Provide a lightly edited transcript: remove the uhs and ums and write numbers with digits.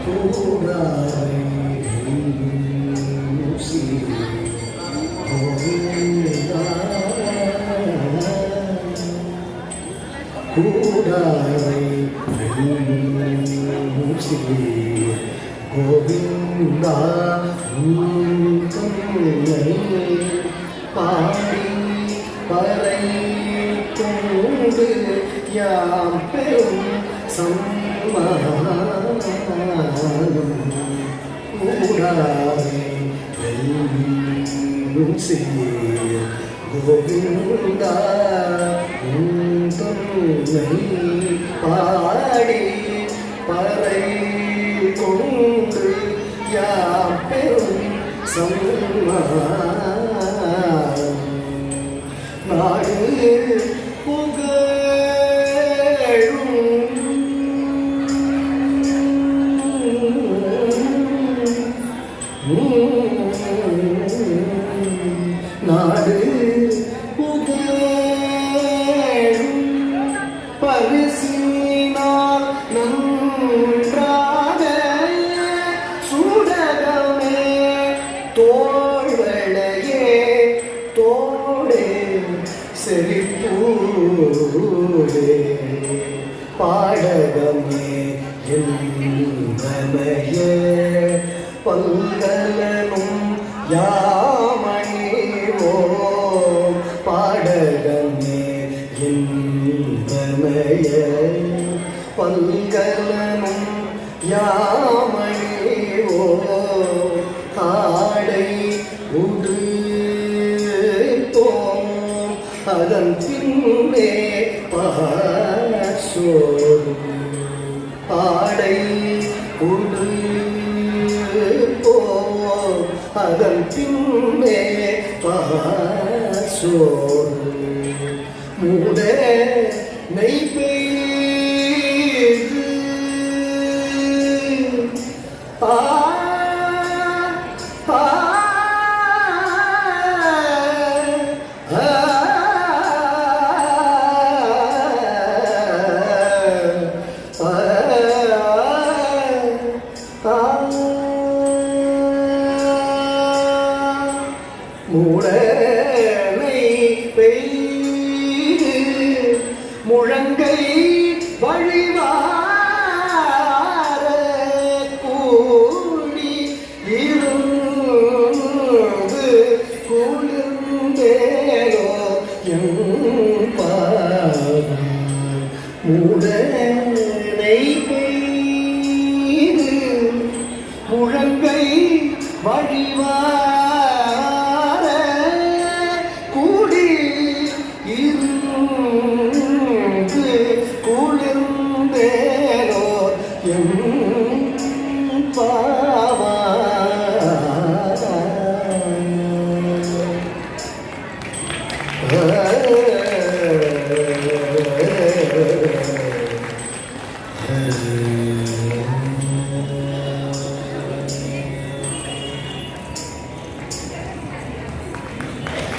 கூடாரை கோவிந்தா கூடாரை கோவிந்தா பாடி பறை கொண்டு யாம் பெரும் சம்மானம் கூடாரை கோவிந்தா பாடி பறை கொண்டு யாம் பெரும் சம்மானம் நாடு புகழும் நாடு புகழும் பரிசினால் நன்றாக சுடகமே தோள்வளையே தோடே செழிப்பூடே பாடகமே என்பனைய பல்கலனும் யாமணிவோ பாடகமே என்பனைய பல்கலனும் யாமணிவோ ஆடை உடு அதன் பின்னே பாசோடும் ஆடை உடு அதன் பின்னே பாசோடும் மூட நெய் பெய்து மூடனை பெய்து முழங்கை வழிவார கூடி இருந்து குளிர்ந்தேலோ எம்பாதம் மூடனை பெய்து முழங்கை வழிவார